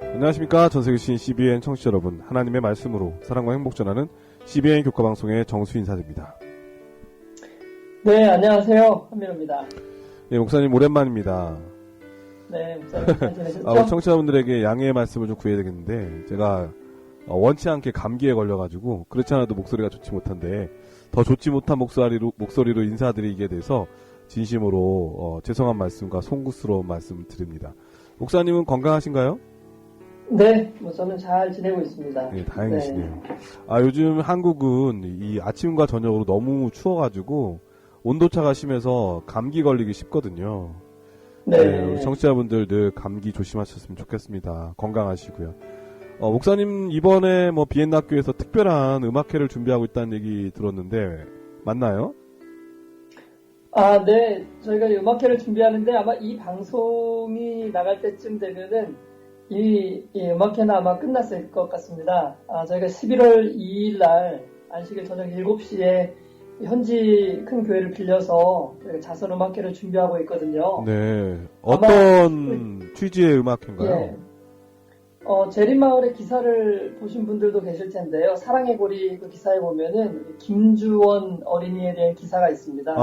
안녕하십니까. 전세계 시인 CBN 청취자 여러분, 하나님의 말씀으로 사랑과 행복 전하는 CBN 교과방송의 정수 인사드립니다. 네, 안녕하세요. 한민호입니다. 네, 목사님 오랜만입니다. 네, 목사님 잘 지내셨죠? 우리 청취자분들에게 양해의 말씀을 좀 구해야 되겠는데, 제가 원치 않게 감기에 걸려가지고 그렇지 않아도 목소리가 좋지 못한데 더 좋지 못한 목소리로 인사드리게 돼서 진심으로 죄송한 말씀과 송구스러운 말씀을 드립니다. 목사님은 건강하신가요? 네, 저는 잘 지내고 있습니다. 네, 다행이시네요. 요즘 한국은 이 아침과 저녁으로 너무 추워가지고 온도차가 심해서 감기 걸리기 쉽거든요. 네, 우리 청취자분들 늘 감기 조심하셨으면 좋겠습니다. 건강하시고요. 목사님 이번에 비엔나 학교에서 특별한 음악회를 준비하고 있다는 얘기 들었는데 맞나요? 네, 저희가 음악회를 준비하는데 아마 이 방송이 나갈 때쯤 되면은 이 음악회는 아마 끝났을 것 같습니다. 저희가 11월 2일 날 안식일 저녁 7시에 현지 큰 교회를 빌려서 자선 음악회를 준비하고 있거든요. 네, 어떤 취지의 음악회인가요? 예. 제림마을의 기사를 보신 분들도 계실 텐데요. 사랑의 고리 그 기사에 보면은 김주원 어린이에 대한 기사가 있습니다.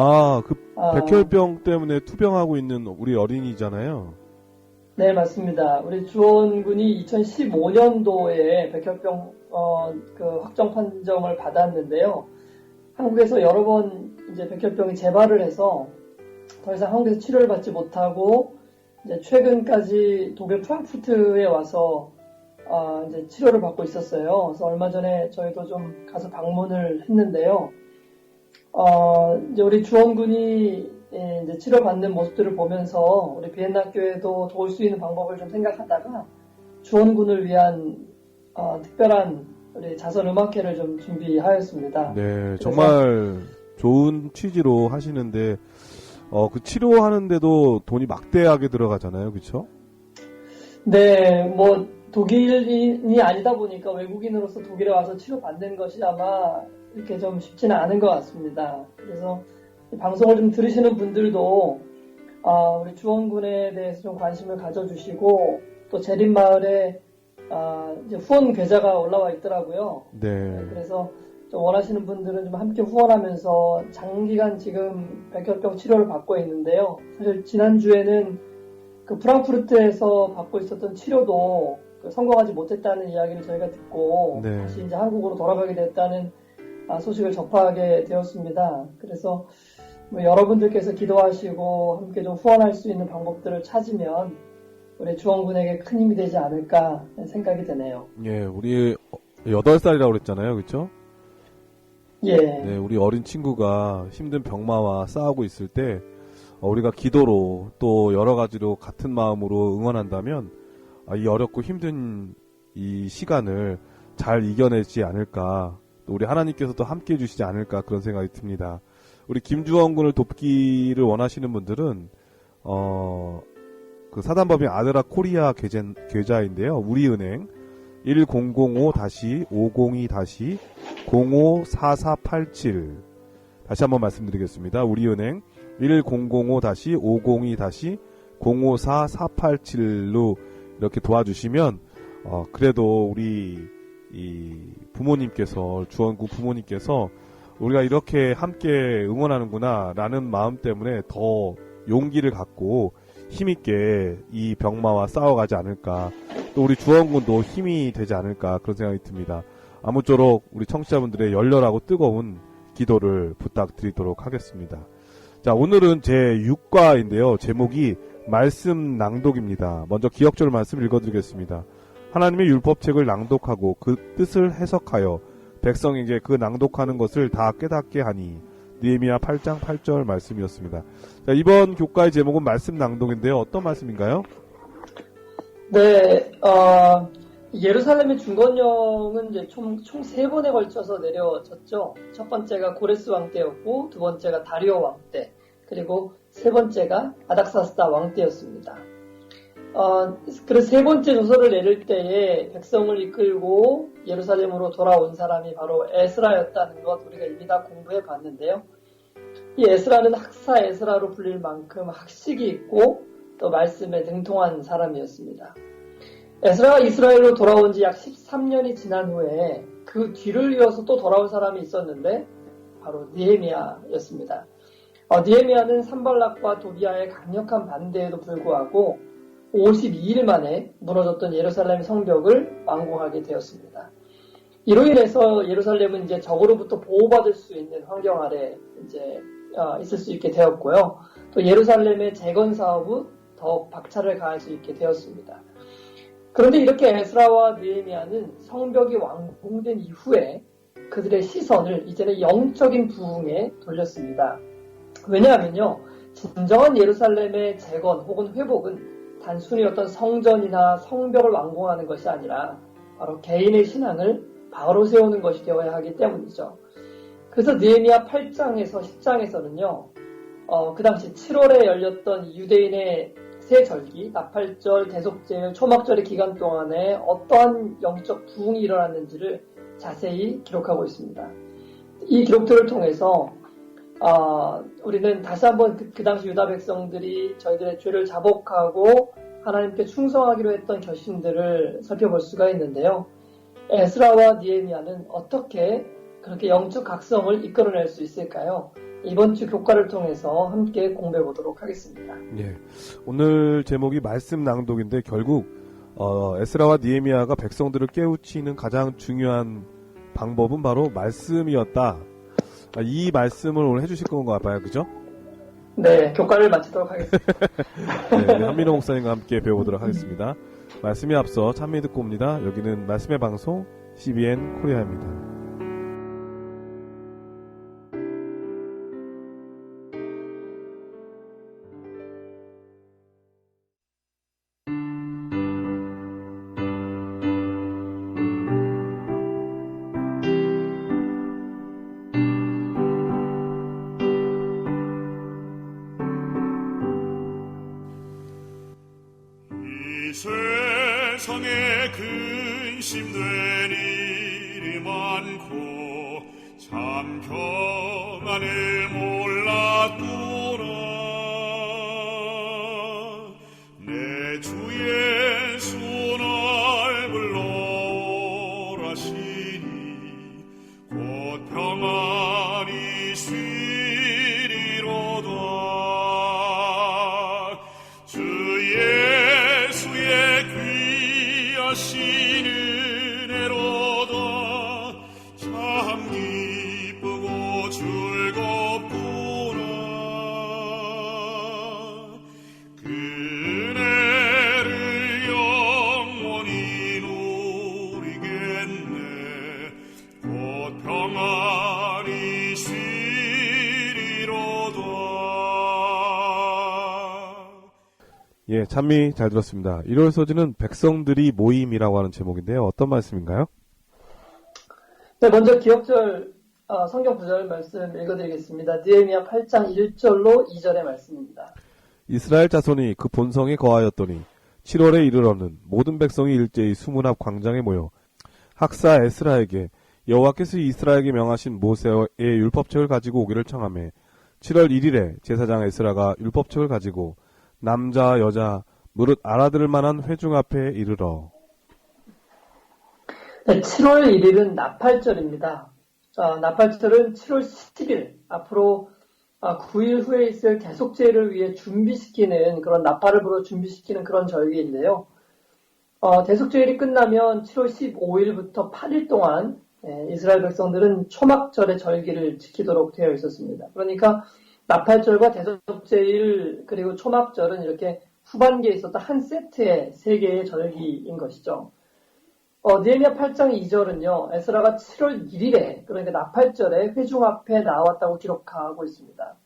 백혈병 때문에 투병하고 있는 우리 어린이잖아요. 네, 맞습니다. 우리 주원 군이 2015년도에 백혈병 확정 판정을 받았는데요. 한국에서 여러 번 이제 백혈병이 재발을 해서 더 이상 한국에서 치료를 받지 못하고 이제 최근까지 독일 프랑크푸르트에 와서 이제 치료를 받고 있었어요. 그래서 얼마 전에 저희도 좀 가서 방문을 했는데요. 이제 우리 주원 군이 이제 치료받는 모습들을 보면서 우리 비엔나 학교에도 도울 수 있는 방법을 좀 생각하다가 주원 군을 위한 특별한 우리 자선 음악회를 좀 준비하였습니다. 네, 정말 좋은 취지로 하시는데 그 치료하는데도 돈이 막대하게 들어가잖아요, 그렇죠? 네, 독일인이 아니다 보니까 외국인으로서 독일에 와서 치료받는 것이 아마 이렇게 좀 쉽지는 않은 것 같습니다. 그래서 방송을 좀 들으시는 분들도 우리 주원군에 대해서 좀 관심을 가져주시고 또 제림마을에 이제 후원 계좌가 올라와 있더라고요. 네. 그래서 좀 원하시는 분들은 좀 함께 후원하면서 장기간 지금 백혈병 치료를 받고 있는데요. 사실 지난주에는 그 프랑크푸르트에서 받고 있었던 치료도 성공하지 못했다는 이야기를 저희가 듣고 네. 다시 이제 한국으로 돌아가게 됐다는 소식을 접하게 되었습니다. 그래서 여러분들께서 기도하시고 함께 좀 후원할 수 있는 방법들을 찾으면 우리 주원군에게 큰 힘이 되지 않을까 생각이 드네요. 예, 우리 8살이라고 그랬잖아요, 그렇죠? 예. 네, 우리 어린 친구가 힘든 병마와 싸우고 있을 때 우리가 기도로 또 여러 가지로 같은 마음으로 응원한다면 이 어렵고 힘든 이 시간을 잘 이겨내지 않을까, 또 우리 하나님께서도 함께 해주시지 않을까 그런 생각이 듭니다. 우리 김주원 군을 돕기를 원하시는 분들은 그 사단법인 아드라 코리아 계좌인데요. 우리은행 1005-502-054487 다시 한번 말씀드리겠습니다. 우리은행 1005-502-054487로 이렇게 도와주시면 그래도 우리 이 부모님께서 주원구 부모님께서 우리가 이렇게 함께 응원하는구나 라는 마음 때문에 더 용기를 갖고 힘있게 이 병마와 싸워가지 않을까, 또 우리 주원군도 힘이 되지 않을까 그런 생각이 듭니다. 아무쪼록 우리 청취자분들의 열렬하고 뜨거운 기도를 부탁드리도록 하겠습니다. 자, 오늘은 제 6과인데요. 제목이 말씀 낭독입니다. 먼저 기억절 말씀 읽어드리겠습니다. 하나님의 율법책을 낭독하고 그 뜻을 해석하여 백성에게 그 낭독하는 것을 다 깨닫게 하니. 느헤미야 8장 8절 말씀이었습니다. 자, 이번 교과의 제목은 말씀 낭독인데요. 어떤 말씀인가요? 네, 예루살렘의 중건령은 이제 총 3번에 걸쳐서 내려졌죠. 첫 번째가 고레스 왕 때였고, 두 번째가 다리오 왕 때, 그리고 세 번째가 아닥사스다 왕 때였습니다. 그래서 세 번째 조서를 내릴 때에 백성을 이끌고 예루살렘으로 돌아온 사람이 바로 에스라였다는 것 우리가 이미 다 공부해 봤는데요. 이 에스라는 학사 에스라로 불릴 만큼 학식이 있고 또 말씀에 능통한 사람이었습니다. 에스라가 이스라엘로 돌아온 지 약 13년이 지난 후에 그 뒤를 이어서 또 돌아온 사람이 있었는데 바로 느헤미야였습니다. 느헤미야는 산발락과 도비아의 강력한 반대에도 불구하고 52일 만에 무너졌던 예루살렘 성벽을 완공하게 되었습니다. 이로 인해서 예루살렘은 이제 적으로부터 보호받을 수 있는 환경 아래 이제 있을 수 있게 되었고요. 또 예루살렘의 재건 사업은 더욱 박차를 가할 수 있게 되었습니다. 그런데 이렇게 에스라와 느헤미야는 성벽이 완공된 이후에 그들의 시선을 이제는 영적인 부흥에 돌렸습니다. 왜냐하면요, 진정한 예루살렘의 재건 혹은 회복은 단순히 어떤 성전이나 성벽을 완공하는 것이 아니라 바로 개인의 신앙을 바로 세우는 것이 되어야 하기 때문이죠. 그래서 느헤미야 8장에서 10장에서는요, 그 당시 7월에 열렸던 유대인의 새 절기, 나팔절, 대속절, 초막절의 기간 동안에 어떠한 영적 부흥이 일어났는지를 자세히 기록하고 있습니다. 이 기록들을 통해서 우리는 다시 한번 그 당시 유다 백성들이 저희들의 죄를 자복하고 하나님께 충성하기로 했던 결심들을 살펴볼 수가 있는데요. 에스라와 느헤미야는 어떻게 그렇게 영적 각성을 이끌어낼 수 있을까요? 이번 주 교과를 통해서 함께 공부해 보도록 하겠습니다. 예, 오늘 제목이 말씀 낭독인데 결국 에스라와 느헤미야가 백성들을 깨우치는 가장 중요한 방법은 바로 말씀이었다. 이 말씀을 오늘 해주실 건가 봐요, 그죠? 네, 교과를 마치도록 하겠습니다. 네, 한민호 목사님과 함께 배워보도록 하겠습니다. 말씀에 앞서 찬미 듣고 옵니다. 여기는 말씀의 방송 CBN 코리아입니다. 세상에 근심된 일이 많고 참 평안을 몰랐구나. 내 주 예수 날 불러오라시니 곧 평안이 쉬리로다. 주 예수의 귀하신 은혜로다. 참 기쁘고 즐겁구나. 그 은혜를 영원히 누리겠네. 곧 평안이 쉬리로다. 예, 찬미 잘 들었습니다. 1월 소지는 백성들이 모임이라고 하는 제목인데요. 어떤 말씀인가요? 네, 먼저 기억절 성경 구절 말씀 읽어드리겠습니다. 느헤미야 8장 1절로 2절의 말씀입니다. 이스라엘 자손이 그 본성에 거하였더니 7월에 이르러는 모든 백성이 일제히 수문 앞 광장에 모여 학사 에스라에게 여호와께서 이스라엘에게 명하신 모세의 율법책을 가지고 오기를 청하매 7월 1일에 제사장 에스라가 율법책을 가지고 남자 여자 무릇 알아들을 만한 회중 앞에 이르러. 네, 7월 1일은 나팔절입니다. 나팔절은 7월 10일 앞으로 9일 후에 있을 대속제를 위해 준비시키는 그런 나팔을 불어 준비시키는 그런 절기인데요. 대속제일이 끝나면 7월 15일부터 8일 동안 이스라엘 백성들은 초막절의 절기를 지키도록 되어 있었습니다. 그러니까 나팔절과 대속제일 그리고 초막절은 이렇게 후반기에 있었던 한 세트의 세 개의 절기인 것이죠. 느헤미야 8장 2절은요. 에스라가 7월 1일에 그러니까 나팔절에 회중 앞에 나왔다고 기록하고 있습니다.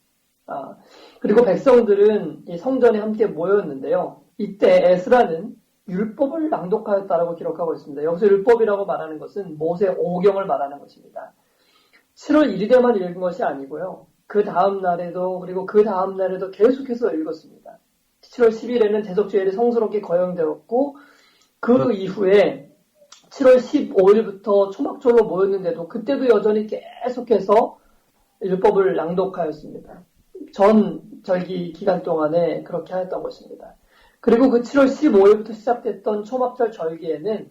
그리고 백성들은 이 성전에 함께 모였는데요. 이때 에스라는 율법을 낭독하였다라고 기록하고 있습니다. 여기서 율법이라고 말하는 것은 모세 오경을 말하는 것입니다. 7월 1일에만 읽은 것이 아니고요. 그 다음 날에도 그리고 그 다음 날에도 계속해서 읽었습니다. 7월 10일에는 대속죄일이 성스럽게 거행되었고 그 이후에 7월 15일부터 초막절로 모였는데도 그때도 여전히 계속해서 율법을 낭독하였습니다. 전 절기 기간 동안에 그렇게 하였던 것입니다. 그리고 그 7월 15일부터 시작됐던 초막절 절기에는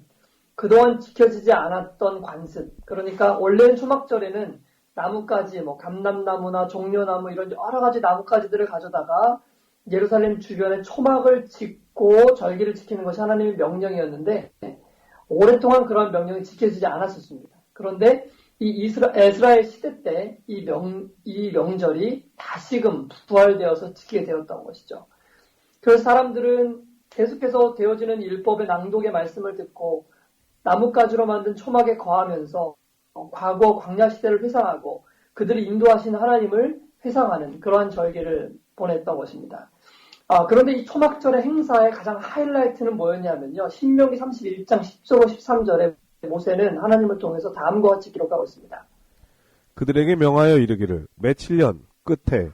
그동안 지켜지지 않았던 관습, 그러니까 원래는 초막절에는 나뭇가지, 감람나무나 종려나무 이런 여러 가지 나뭇가지들을 가져다가 예루살렘 주변에 초막을 짓고 절기를 지키는 것이 하나님의 명령이었는데 오랫동안 그런 명령이 지켜지지 않았었습니다. 그런데 이 에스라엘 시대 때 이 명절이 다시금 부활되어서 지키게 되었던 것이죠. 그래서 사람들은 계속해서 되어지는 율법의 낭독의 말씀을 듣고 나뭇가지로 만든 초막에 거하면서 과거 광야 시대를 회상하고 그들이 인도하신 하나님을 회상하는 그러한 절기를 보냈던 것입니다. 그런데 이 초막절의 행사의 가장 하이라이트는 뭐였냐면요. 신명기 31장 10절 13절에 모세는 하나님을 통해서 다음과 같이 기록하고 있습니다. 그들에게 명하여 이르기를 매 7년 끝에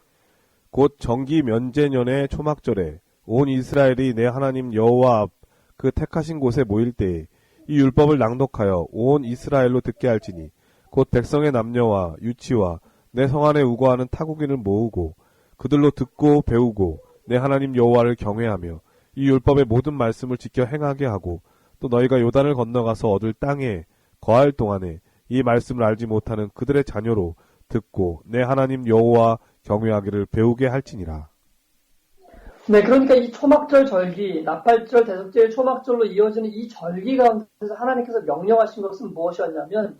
곧 정기 면제년의 초막절에 온 이스라엘이 내 하나님 여호와 앞 그 택하신 곳에 모일 때에 이 율법을 낭독하여 온 이스라엘로 듣게 할지니 곧 백성의 남녀와 유치와 내 성 안에 우거하는 타국인을 모으고 그들로 듣고 배우고 내 하나님 여호와를 경외하며 이 율법의 모든 말씀을 지켜 행하게 하고 또 너희가 요단을 건너가서 얻을 땅에 거할 동안에 이 말씀을 알지 못하는 그들의 자녀로 듣고 내 하나님 여호와 경외하기를 배우게 할지니라. 네, 그러니까 이 초막절 절기, 나팔절, 대속절, 초막절로 이어지는 이 절기 가운데서 하나님께서 명령하신 것은 무엇이었냐면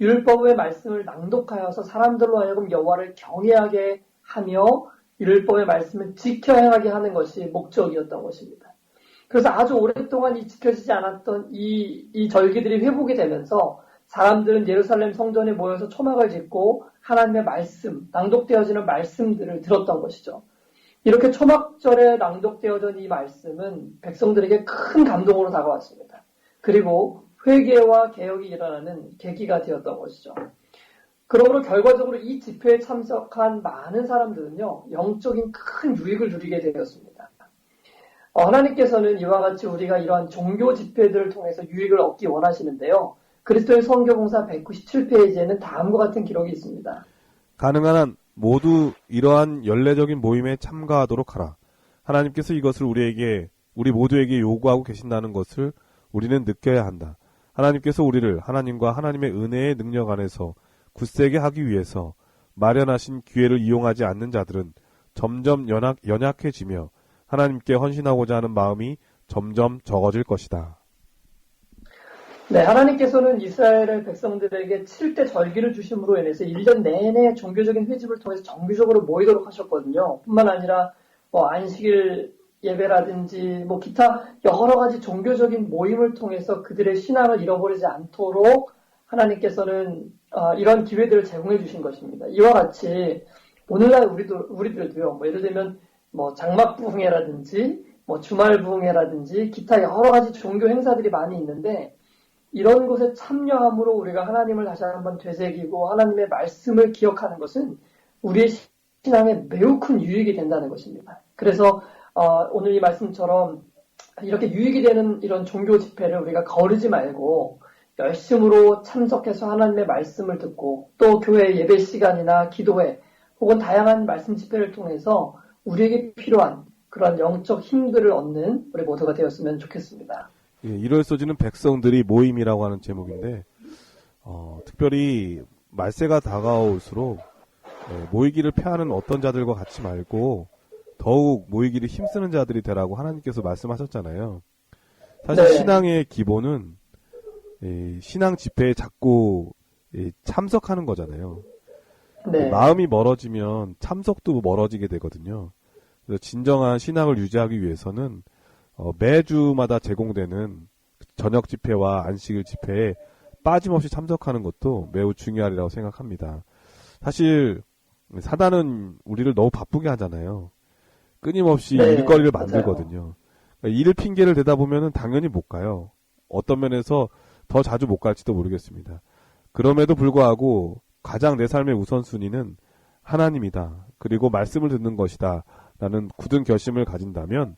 율법의 말씀을 낭독하여서 사람들로 하여금 여호와를 경외하게 하며 율법의 말씀을 지켜 행하게 하는 것이 목적이었던 것입니다. 그래서 아주 오랫동안 이 지켜지지 않았던 이 절기들이 회복이 되면서 사람들은 예루살렘 성전에 모여서 초막을 짓고 하나님의 말씀, 낭독되어지는 말씀들을 들었던 것이죠. 이렇게 초막절에 낭독되어진 이 말씀은 백성들에게 큰 감동으로 다가왔습니다. 그리고 회개와 개혁이 일어나는 계기가 되었던 것이죠. 그러므로 결과적으로 이 집회에 참석한 많은 사람들은요, 영적인 큰 유익을 누리게 되었습니다. 하나님께서는 이와 같이 우리가 이러한 종교 집회들을 통해서 유익을 얻기 원하시는데요. 그리스도의 선교봉사 197페이지에는 다음과 같은 기록이 있습니다. 가능한 한 모두 이러한 연례적인 모임에 참가하도록 하라. 하나님께서 이것을 우리 모두에게 요구하고 계신다는 것을 우리는 느껴야 한다. 하나님께서 우리를 하나님과 하나님의 은혜의 능력 안에서 굳세게 하기 위해서 마련하신 기회를 이용하지 않는 자들은 점점 연약해지며 하나님께 헌신하고자 하는 마음이 점점 적어질 것이다. 네, 하나님께서는 이스라엘 백성들에게 7대 절기를 주심으로 인해서 1년 내내 종교적인 회집을 통해서 정기적으로 모이도록 하셨거든요. 뿐만 아니라 안식일 예배라든지 기타 여러 가지 종교적인 모임을 통해서 그들의 신앙을 잃어버리지 않도록 하나님께서는 이런 기회들을 제공해 주신 것입니다. 이와 같이 오늘날 우리들도요. 예를 들면 장막부흥회라든지 주말부흥회라든지 기타 여러 가지 종교 행사들이 많이 있는데 이런 곳에 참여함으로 우리가 하나님을 다시 한번 되새기고 하나님의 말씀을 기억하는 것은 우리의 신앙에 매우 큰 유익이 된다는 것입니다. 그래서 오늘 이 말씀처럼 이렇게 유익이 되는 이런 종교 집회를 우리가 거르지 말고 열심으로 참석해서 하나님의 말씀을 듣고 또 교회 예배 시간이나 기도회 혹은 다양한 말씀 집회를 통해서 우리에게 필요한 그런 영적 힘들을 얻는 우리 모두가 되었으면 좋겠습니다. 예, 1월 소지는 백성들이 모임이라고 하는 제목인데 특별히 말세가 다가올수록 모이기를 패하는 어떤 자들과 같이 말고 더욱 모이기를 힘쓰는 자들이 되라고 하나님께서 말씀하셨잖아요. 사실 네. 신앙의 기본은 신앙 집회에 자꾸 참석하는 거잖아요. 네. 마음이 멀어지면 참석도 멀어지게 되거든요. 그래서 진정한 신앙을 유지하기 위해서는 매주마다 제공되는 저녁 집회와 안식일 집회에 빠짐없이 참석하는 것도 매우 중요하리라고 생각합니다. 사실 사단은 우리를 너무 바쁘게 하잖아요. 끊임없이 네, 일거리를 맞아요. 만들거든요. 그러니까 일을 핑계를 대다 보면은 당연히 못 가요. 어떤 면에서 더 자주 못 갈지도 모르겠습니다. 그럼에도 불구하고 가장 내 삶의 우선순위는 하나님이다. 그리고 말씀을 듣는 것이다. 라는 굳은 결심을 가진다면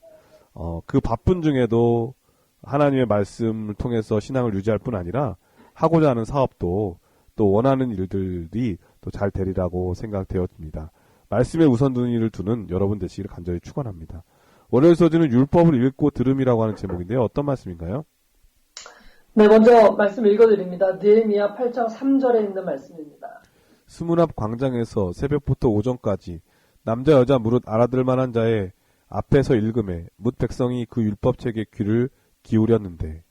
그 바쁜 중에도 하나님의 말씀을 통해서 신앙을 유지할 뿐 아니라 하고자 하는 사업도 또 원하는 일들이 또 잘 되리라고 생각되었습니다. 말씀의 우선순위를 두는 여러분 되시기를 간절히 축원합니다. 월요일 서두는 율법을 읽고 들음이라고 하는 제목인데요. 어떤 말씀인가요? 네, 먼저 말씀 읽어드립니다. 느헤미야 8장 3절에 있는 말씀입니다. 수문 앞 광장에서 새벽부터 오전까지 남자 여자 무릇 알아들 만한 자의 앞에서 읽음에 뭇 백성이 그 율법책에 귀를 기울였는데.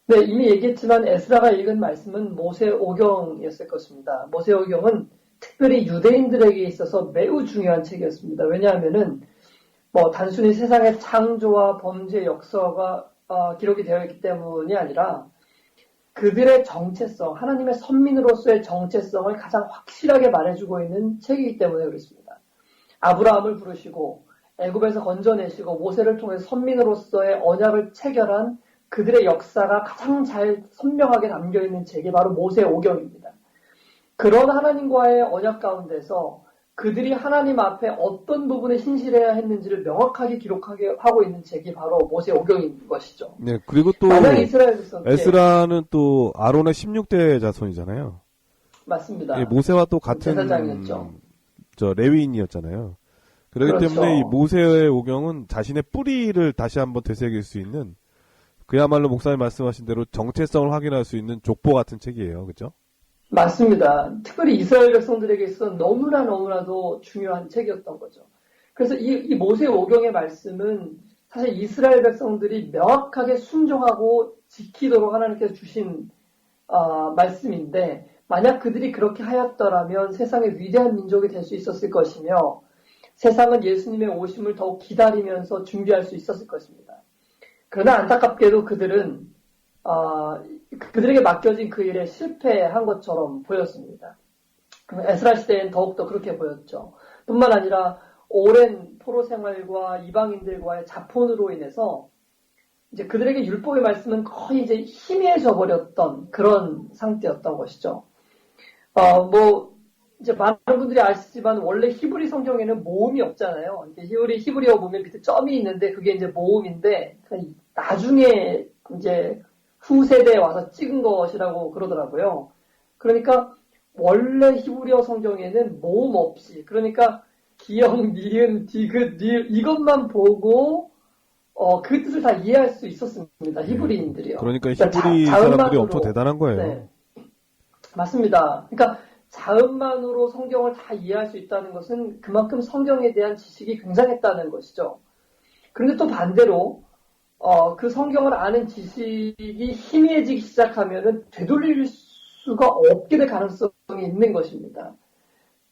네, 이미 얘기했지만 에스라가 읽은 말씀은 모세오경이었을 것입니다. 모세오경은 특별히 유대인들에게 있어서 매우 중요한 책이었습니다. 왜냐하면은 단순히 세상의 창조와 범죄 역사가 기록이 되어 있기 때문이 아니라 그들의 정체성, 하나님의 선민으로서의 정체성을 가장 확실하게 말해주고 있는 책이기 때문에 그렇습니다. 아브라함을 부르시고 애굽에서 건져내시고 모세를 통해 선민으로서의 언약을 체결한 그들의 역사가 가장 잘 선명하게 담겨있는 책이 바로 모세오경입니다. 그런 하나님과의 언약 가운데서 그들이 하나님 앞에 어떤 부분에 신실해야 했는지를 명확하게 기록하게 하고 있는 책이 바로 모세오경인 것이죠. 네, 그리고 또 만약 이스라엘 백성 에스라는 또 아론의 16대 자손이잖아요. 맞습니다. 예, 모세와 또 같은 제사장이었죠. 레위인이었잖아요. 그렇기 그렇죠. 때문에 이 모세의 오경은 자신의 뿌리를 다시 한번 되새길 수 있는, 그야말로 목사님 말씀하신 대로 정체성을 확인할 수 있는 족보 같은 책이에요. 그죠? 맞습니다. 특별히 이스라엘 백성들에게 있어서 너무나도 중요한 책이었던 거죠. 그래서 이 모세오경의 말씀은 사실 이스라엘 백성들이 명확하게 순종하고 지키도록 하나님께서 주신 말씀인데, 만약 그들이 그렇게 하였더라면 세상의 위대한 민족이 될 수 있었을 것이며 세상은 예수님의 오심을 더욱 기다리면서 준비할 수 있었을 것입니다. 그러나 안타깝게도 그들은 그들에게 맡겨진 그 일에 실패한 것처럼 보였습니다. 에스라 시대엔 더욱더 그렇게 보였죠. 뿐만 아니라 오랜 포로 생활과 이방인들과의 자폰으로 인해서 이제 그들에게 율법의 말씀은 거의 이제 희미해져 버렸던 그런 상태였던 것이죠. 이제 많은 분들이 아시지만 원래 히브리 성경에는 모음이 없잖아요. 히브리어 보면 밑에 점이 있는데 그게 이제 모음인데 나중에 이제 후세대에 와서 찍은 것이라고 그러더라고요. 그러니까 원래 히브리어 성경에는 모음 없이, 그러니까 기역, 니은, 디귿, 리을 이것만 보고 그 뜻을 다 이해할 수 있었습니다. 히브리인들이요. 그러니까 히브리 사람들이 엄청 대단한 거예요. 네. 맞습니다. 그러니까 자음만으로 성경을 다 이해할 수 있다는 것은 그만큼 성경에 대한 지식이 굉장했다는 것이죠. 그런데 또 반대로 그 성경을 아는 지식이 희미해지기 시작하면은 되돌릴 수가 없게 될 가능성이 있는 것입니다.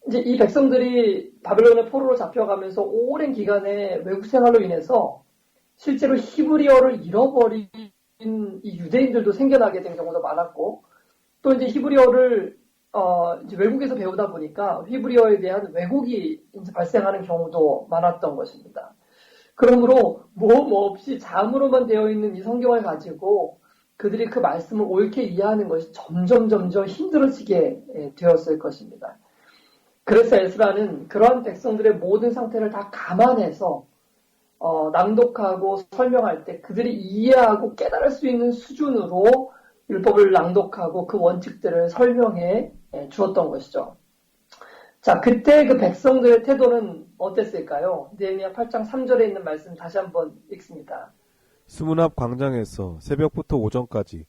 이제 이 백성들이 바벨론의 포로로 잡혀가면서 오랜 기간의 외국 생활로 인해서 실제로 히브리어를 잃어버린 이 유대인들도 생겨나게 된 경우도 많았고, 또 이제 히브리어를 이제 외국에서 배우다 보니까 히브리어에 대한 왜곡이 이제 발생하는 경우도 많았던 것입니다. 그러므로 모험 없이 자음으로만 되어 있는 이 성경을 가지고 그들이 그 말씀을 옳게 이해하는 것이 점점 힘들어지게 되었을 것입니다. 그래서 에스라는 그러한 백성들의 모든 상태를 다 감안해서 낭독하고 설명할 때 그들이 이해하고 깨달을 수 있는 수준으로 율법을 낭독하고 그 원칙들을 설명해 주었던 것이죠. 자, 그때 그 백성들의 태도는 어땠을까요? 느헤미야 8장 3절에 있는 말씀 다시 한번 읽습니다. 수문 앞 광장에서 새벽부터 오전까지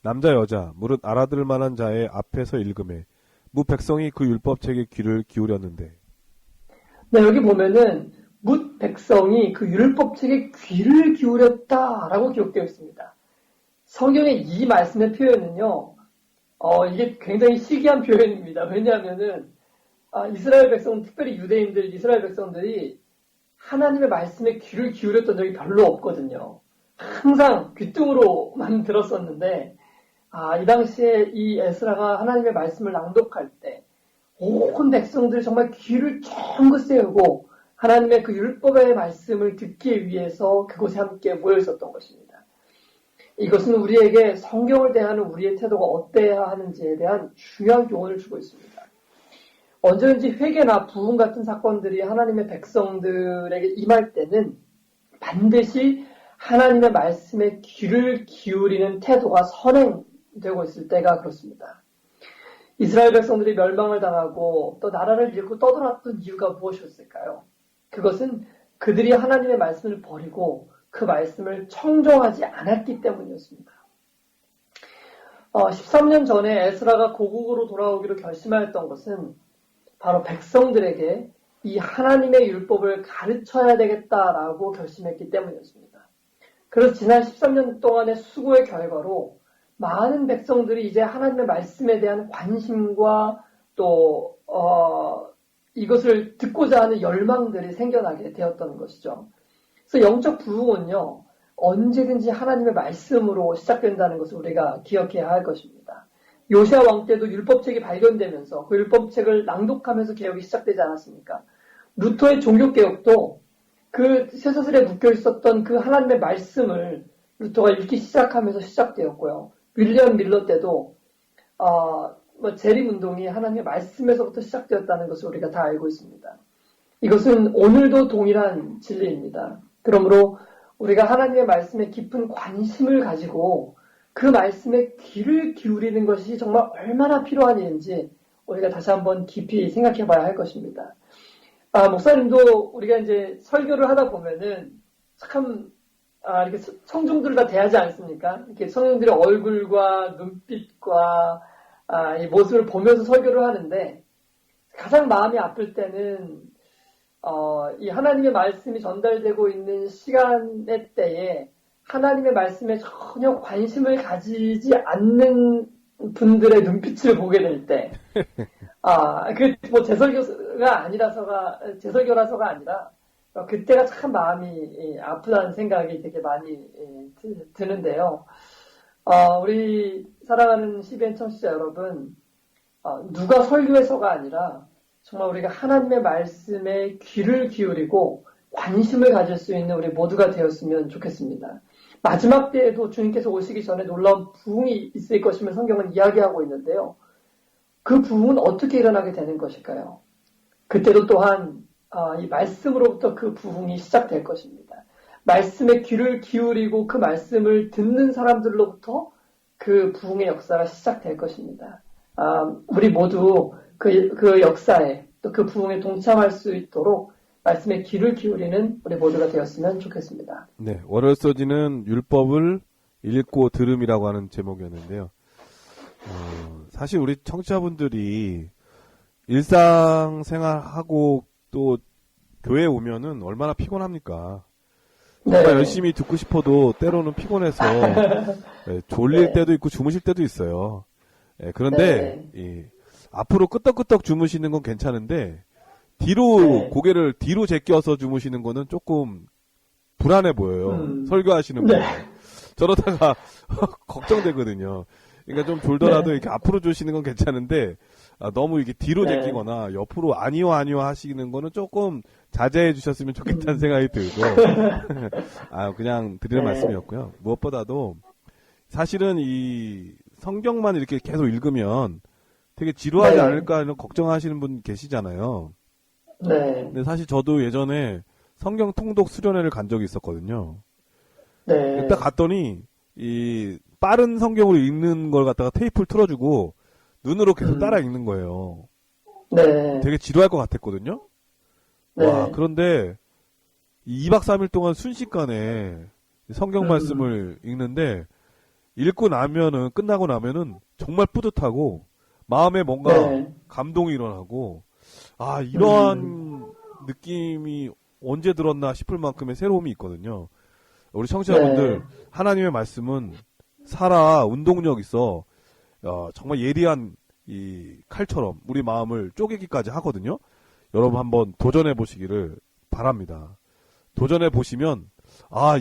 남자 여자 무릇 알아들 만한 자의 앞에서 읽음에 무 백성이 그 율법책에 귀를 기울였는데. 네, 여기 보면은 뭇 백성이 그 율법책에 귀를 기울였다라고 기록되어 있습니다. 성경의 이 말씀의 표현은요, 이게 굉장히 시기한 표현입니다. 왜냐하면은 이스라엘 백성, 특별히 유대인들, 이스라엘 백성들이 하나님의 말씀에 귀를 기울였던 적이 별로 없거든요. 항상 귀뚱으로만 들었었는데, 이 당시에 이 에스라가 하나님의 말씀을 낭독할 때, 온 백성들이 정말 귀를 쫑긋 세우고, 하나님의 그 율법의 말씀을 듣기 위해서 그곳에 함께 모여 있었던 것입니다. 이것은 우리에게 성경을 대하는 우리의 태도가 어때야 하는지에 대한 중요한 교훈을 주고 있습니다. 언제든지 회개나 부흥 같은 사건들이 하나님의 백성들에게 임할 때는 반드시 하나님의 말씀에 귀를 기울이는 태도가 선행되고 있을 때가 그렇습니다. 이스라엘 백성들이 멸망을 당하고 또 나라를 잃고 떠돌았던 이유가 무엇이었을까요? 그것은 그들이 하나님의 말씀을 버리고 그 말씀을 청종하지 않았기 때문이었습니다. 13년 전에 에스라가 고국으로 돌아오기로 결심하였던 것은 바로 백성들에게 이 하나님의 율법을 가르쳐야 되겠다라고 결심했기 때문이었습니다. 그래서 지난 13년 동안의 수고의 결과로 많은 백성들이 이제 하나님의 말씀에 대한 관심과 또 이것을 듣고자 하는 열망들이 생겨나게 되었던 것이죠. 그래서 영적 부흥은요, 언제든지 하나님의 말씀으로 시작된다는 것을 우리가 기억해야 할 것입니다. 요시아 왕 때도 율법책이 발견되면서 그 율법책을 낭독하면서 개혁이 시작되지 않았습니까? 루터의 종교개혁도 그 쇠사슬에 묶여 있었던 그 하나님의 말씀을 루터가 읽기 시작하면서 시작되었고요. 윌리엄 밀러 때도 재림 운동이 하나님의 말씀에서부터 시작되었다는 것을 우리가 다 알고 있습니다. 이것은 오늘도 동일한 진리입니다. 그러므로 우리가 하나님의 말씀에 깊은 관심을 가지고 그 말씀에 귀를 기울이는 것이 정말 얼마나 필요한 일인지 우리가 다시 한번 깊이 생각해 봐야 할 것입니다. 목사님도 우리가 이제 설교를 하다 보면은 참, 이렇게 청중들과 대하지 않습니까? 이렇게 청중들의 얼굴과 눈빛과, 이 모습을 보면서 설교를 하는데 가장 마음이 아플 때는, 이 하나님의 말씀이 전달되고 있는 시간의 때에 하나님의 말씀에 전혀 관심을 가지지 않는 분들의 눈빛을 보게 될 때, 제설교라서가 아니라, 그때가 참 마음이 아프다는 생각이 되게 많이 드는데요. 우리 사랑하는 CBN 청취자 여러분, 누가 설교해서가 아니라, 정말 우리가 하나님의 말씀에 귀를 기울이고 관심을 가질 수 있는 우리 모두가 되었으면 좋겠습니다. 마지막 때에도 주님께서 오시기 전에 놀라운 부흥이 있을 것임을 성경은 이야기하고 있는데요. 그 부흥은 어떻게 일어나게 되는 것일까요? 그때도 또한 이 말씀으로부터 그 부흥이 시작될 것입니다. 말씀에 귀를 기울이고 그 말씀을 듣는 사람들로부터 그 부흥의 역사가 시작될 것입니다. 우리 모두 그 역사에 또 그 부흥에 동참할 수 있도록 말씀에 귀를 기울이는 우리 모두가 되었으면 좋겠습니다. 네, 월요일 서지는 율법을 읽고 들음이라고 하는 제목이었는데요. 사실 우리 청취자분들이 일상생활하고 또 교회에 오면은 얼마나 피곤합니까? 정말 네. 열심히 듣고 싶어도 때로는 피곤해서 졸릴 네. 때도 있고 주무실 때도 있어요. 그런데 앞으로 끄떡끄떡 주무시는 건 괜찮은데 뒤로 고개를 뒤로 제껴서 주무시는 거는 조금 불안해 보여요. 설교하시는 분. 저러다가 걱정되거든요. 그러니까 좀 졸더라도 이렇게 앞으로 주시는 건 괜찮은데 너무 이렇게 뒤로 제끼거나 옆으로 아니요 하시는 거는 조금 자제해 주셨으면 좋겠다는 생각이 들고 그냥 드리는 말씀이었고요. 무엇보다도 사실은 이 성경만 이렇게 계속 읽으면 되게 지루하지 않을까 하는 걱정하시는 분 계시잖아요. 근데 사실 저도 예전에 성경 통독 수련회를 간 적이 있었거든요. 딱 갔더니 이 빠른 성경으로 읽는 걸 갖다가 테이프를 틀어주고 눈으로 계속 따라 읽는 거예요. 되게 지루할 것 같았거든요. 와, 그런데 2박 3일 동안 순식간에 성경 말씀을 읽는데 읽고 나면은 끝나고 나면은 정말 뿌듯하고 마음에 뭔가 감동이 일어나고 이러한 느낌이 언제 들었나 싶을 만큼의 새로움이 있거든요. 우리 청취자분들 하나님의 말씀은 살아 운동력 있어 정말 예리한 이 칼처럼 우리 마음을 쪼개기까지 하거든요. 여러분 한번 도전해 보시기를 바랍니다. 도전해 보시면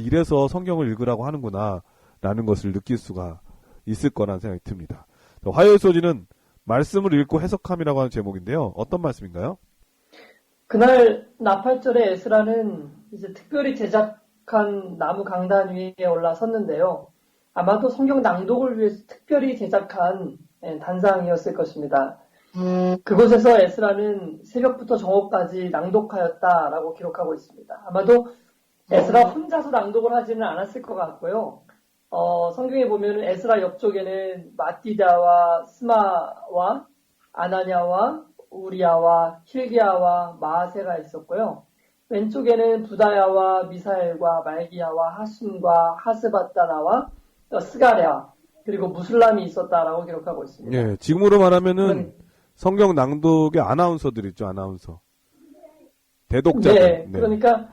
이래서 성경을 읽으라고 하는구나 라는 것을 느낄 수가 있을 거라는 생각이 듭니다. 화요일 소지는 말씀을 읽고 해석함이라고 하는 제목인데요. 어떤 말씀인가요? 그날 나팔절에 에스라는 이제 특별히 제작한 나무 강단 위에 올라섰는데요. 아마도 성경 낭독을 위해서 특별히 제작한 단상이었을 것입니다. 그곳에서 에스라는 새벽부터 정오까지 낭독하였다라고 기록하고 있습니다. 아마도 에스라 혼자서 낭독을 하지는 않았을 것 같고요. 성경에 보면은 에스라 옆쪽에는 마띠다와 스마와 아나냐와 우리야와 힐기야와 마아세가 있었고요. 왼쪽에는 부다야와 미사엘과 말기야와 하순과 하스바다나와 스가랴 그리고 무슬람이 있었다라고 기록하고 있습니다. 예, 지금으로 말하면은 성경 낭독의 아나운서들 있죠, 아나운서. 대독자들. 네, 그러니까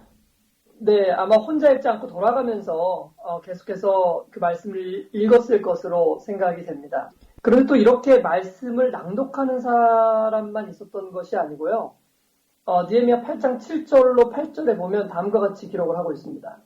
네, 아마 혼자 읽지 않고 돌아가면서 계속해서 그 말씀을 읽었을 것으로 생각이 됩니다. 그런데 또 이렇게 말씀을 낭독하는 사람만 있었던 것이 아니고요. 느헤미야 8장 7절로 8절에 보면 다음과 같이 기록을 하고 있습니다.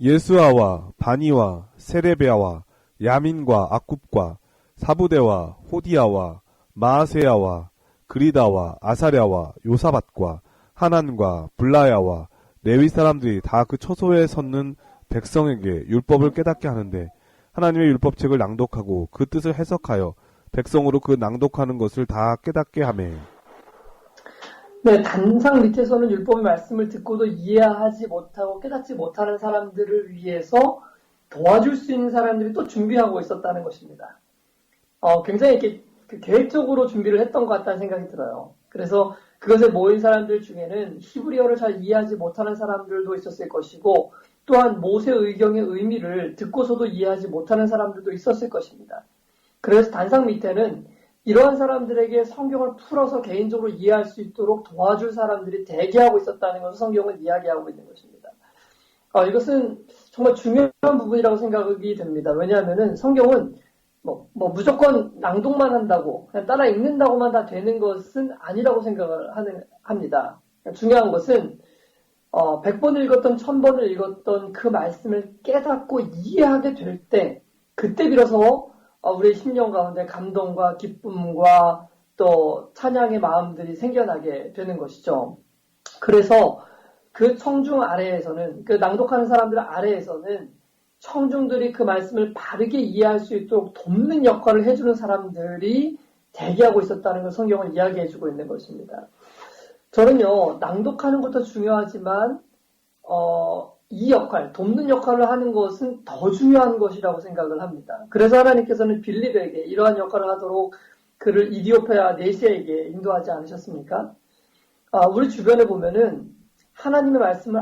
예스아와 바니와 세레베아와 야민과 아굽과 사부대와 호디아와 마아세야와 그리다와 아사랴와 요사밭과 하난과 블라야와 레위 사람들이 다 그 처소에 섰는 백성에게 율법을 깨닫게 하는데 하나님의 율법책을 낭독하고 그 뜻을 해석하여 백성으로 그 낭독하는 것을 다 깨닫게 하매. 네, 단상 밑에서는 율법의 말씀을 듣고도 이해하지 못하고 깨닫지 못하는 사람들을 위해서 도와줄 수 있는 사람들이 또 준비하고 있었다는 것입니다. 굉장히 이렇게 계획적으로 준비를 했던 것 같다는 생각이 들어요. 그래서 그것에 모인 사람들 중에는 히브리어를 잘 이해하지 못하는 사람들도 있었을 것이고 또한 모세 의경의 의미를 듣고서도 이해하지 못하는 사람들도 있었을 것입니다. 그래서 단상 밑에는 이러한 사람들에게 성경을 풀어서 개인적으로 이해할 수 있도록 도와줄 사람들이 대기하고 있었다는 것을 성경은 이야기하고 있는 것입니다. 이것은 정말 중요한 부분이라고 생각이 됩니다. 왜냐하면 성경은 무조건 낭독만 한다고 그냥 따라 읽는다고만 다 되는 것은 아니라고 생각을 합니다. 중요한 것은 100번을 읽었던 1000번을 읽었던 그 말씀을 깨닫고 이해하게 될 때 그때 비로소 우리의 심령 가운데 감동과 기쁨과 또 찬양의 마음들이 생겨나게 되는 것이죠. 그래서 그 청중 아래에서는 그 낭독하는 사람들 아래에서는 청중들이 그 말씀을 바르게 이해할 수 있도록 돕는 역할을 해주는 사람들이 대기하고 있었다는 걸 성경은 이야기해주고 있는 것입니다. 저는요, 낭독하는 것도 중요하지만 이 역할, 돕는 역할을 하는 것은 더 중요한 것이라고 생각을 합니다. 그래서 하나님께서는 빌립에게 이러한 역할을 하도록 그를 이디오페아 네시아에게 인도하지 않으셨습니까? 우리 주변에 보면은 하나님의 말씀을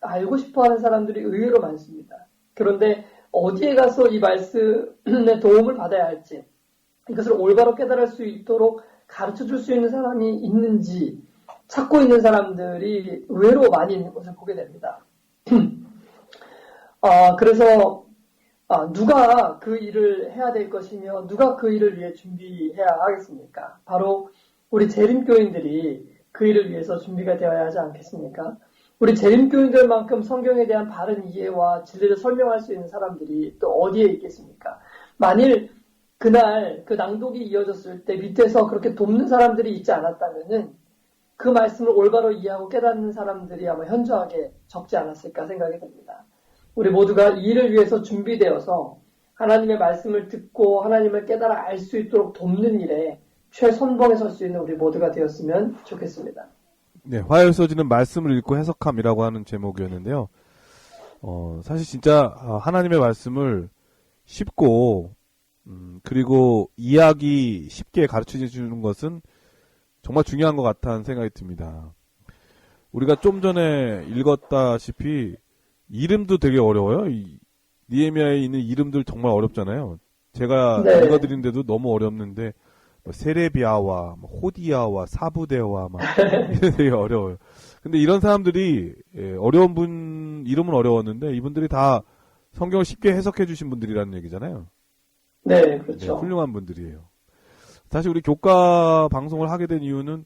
알고 싶어 하는 사람들이 의외로 많습니다. 그런데 어디에 가서 이 말씀의 도움을 받아야 할지, 이것을 올바로 깨달을 수 있도록 가르쳐 줄 수 있는 사람이 있는지 찾고 있는 사람들이 의외로 많이 있는 것을 보게 됩니다. 그래서 누가 그 일을 해야 될 것이며 누가 그 일을 위해 준비해야 하겠습니까? 바로 우리 재림교인들이 그 일을 위해서 준비가 되어야 하지 않겠습니까? 우리 재림교인들만큼 성경에 대한 바른 이해와 진리를 설명할 수 있는 사람들이 또 어디에 있겠습니까? 만일 그날 그 낭독이 이어졌을 때 밑에서 그렇게 돕는 사람들이 있지 않았다면은 그 말씀을 올바로 이해하고 깨닫는 사람들이 아마 현저하게 적지 않았을까 생각이 듭니다. 우리 모두가 이 일을 위해서 준비되어서 하나님의 말씀을 듣고 하나님을 깨달아 알 수 있도록 돕는 일에 최선봉에 설 수 있는 우리 모두가 되었으면 좋겠습니다. 네, 화요일 써지는 말씀을 읽고 해석함이라고 하는 제목이었는데요. 사실 진짜 하나님의 말씀을 쉽고 그리고 이해하기 쉽게 가르쳐 주는 것은 정말 중요한 것 같다는 생각이 듭니다. 우리가 좀 전에 읽었다시피 이름도 되게 어려워요. 느헤미야에 있는 이름들 정말 어렵잖아요. 제가 네. 읽어드린데도 너무 어렵는데 세레비아와 호디아와 사부대와 막 되게 어려워요. 근데 이런 사람들이 어려운 분 이름은 어려웠는데 이분들이 다 성경을 쉽게 해석해 주신 분들이라는 얘기잖아요. 네, 그렇죠. 네, 훌륭한 분들이에요. 사실 우리 교과 방송을 하게 된 이유는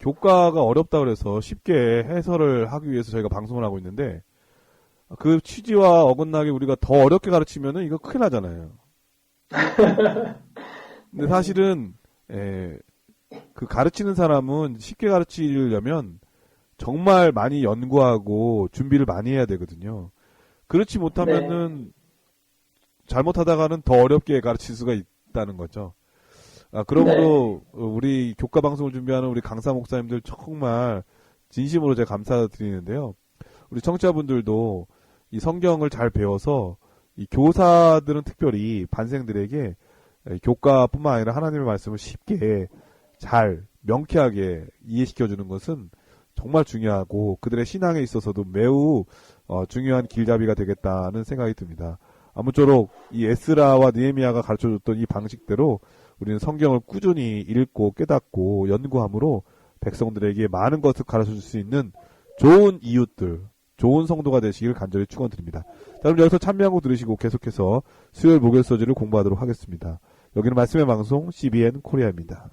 교과가 어렵다 그래서 쉽게 해설을 하기 위해서 저희가 방송을 하고 있는데 그 취지와 어긋나게 우리가 더 어렵게 가르치면은 이거 큰일 나잖아요. 근데 사실은 그 가르치는 사람은 쉽게 가르치려면 정말 많이 연구하고 준비를 많이 해야 되거든요. 그렇지 못하면은 잘못하다가는 더 어렵게 가르칠 수가 있다는 거죠. 그러므로 우리 교과 방송을 준비하는 우리 강사 목사님들 정말 진심으로 제가 감사드리는데요. 우리 청취자분들도 이 성경을 잘 배워서 이 교사들은 특별히 반생들에게 교과뿐만 아니라 하나님의 말씀을 쉽게 잘 명쾌하게 이해시켜주는 것은 정말 중요하고 그들의 신앙에 있어서도 매우 중요한 길잡이가 되겠다는 생각이 듭니다. 아무쪼록 이 에스라와 느헤미야가 가르쳐줬던 이 방식대로 우리는 성경을 꾸준히 읽고 깨닫고 연구함으로 백성들에게 많은 것을 가르쳐줄 수 있는 좋은 이웃들, 좋은 성도가 되시길 간절히 축원드립니다. 자, 그럼 여기서 찬미한곡 들으시고 계속해서 수요일 목요일 서지를 공부하도록 하겠습니다. 여기는 말씀의 방송 CBN 코리아입니다.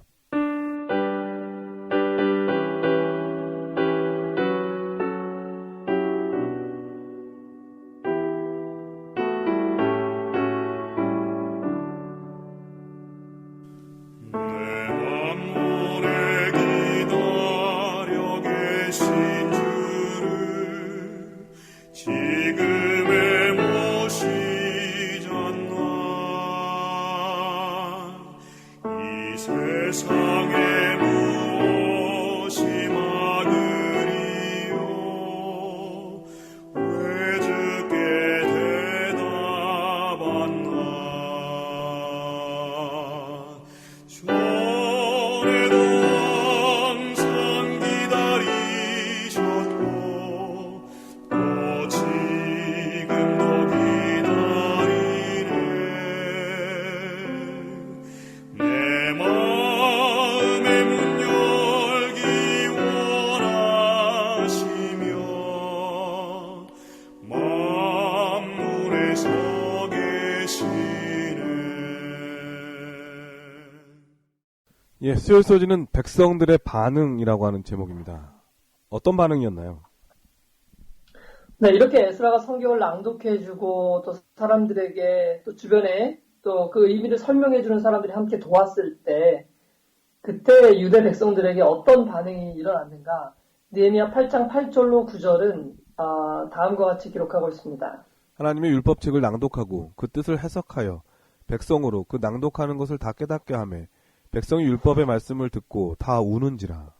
세상에 무엇이 막으리요 왜 주께 대답하나 전에도 항상 기다리셨고 또 지금도 기다리네 내 마음의 문 열기 원하시며 만물에 서 계시네. 예, 수요일 서지는 백성들의 반응이라고 하는 제목입니다. 어떤 반응이었나요? 네, 이렇게 에스라가 성경을 낭독해주고 또 사람들에게 또 주변에 또 그 의미를 설명해주는 사람들이 함께 도왔을 때 그때 유대 백성들에게 어떤 반응이 일어났는가? 느헤미야 8장 8절로 9절은 다음과 같이 기록하고 있습니다. 하나님의 율법책을 낭독하고 그 뜻을 해석하여 백성으로 그 낭독하는 것을 다 깨닫게 하며 백성이 율법의 말씀을 듣고 다 우는지라.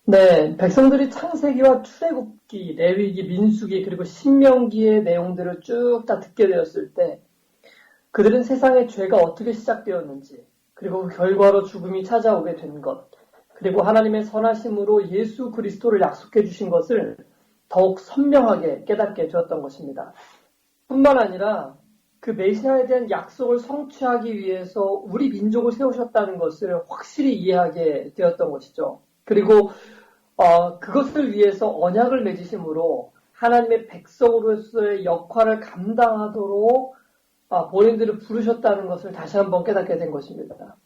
네, 백성들이 창세기와 출애굽기, 레위기, 민수기 그리고 신명기의 내용들을 쭉 다 듣게 되었을 때 그들은 세상의 죄가 어떻게 시작되었는지 그리고 그 결과로 죽음이 찾아오게 된 것 그리고 하나님의 선하심으로 예수 그리스도를 약속해 주신 것을 더욱 선명하게 깨닫게 되었던 것입니다. 뿐만 아니라 그 메시아에 대한 약속을 성취하기 위해서 우리 민족을 세우셨다는 것을 확실히 이해하게 되었던 것이죠. 그리고 그것을 위해서 언약을 맺으심으로 하나님의 백성으로서의 역할을 감당하도록 본인들을 부르셨다는 것을 다시 한번 깨닫게 된 것입니다.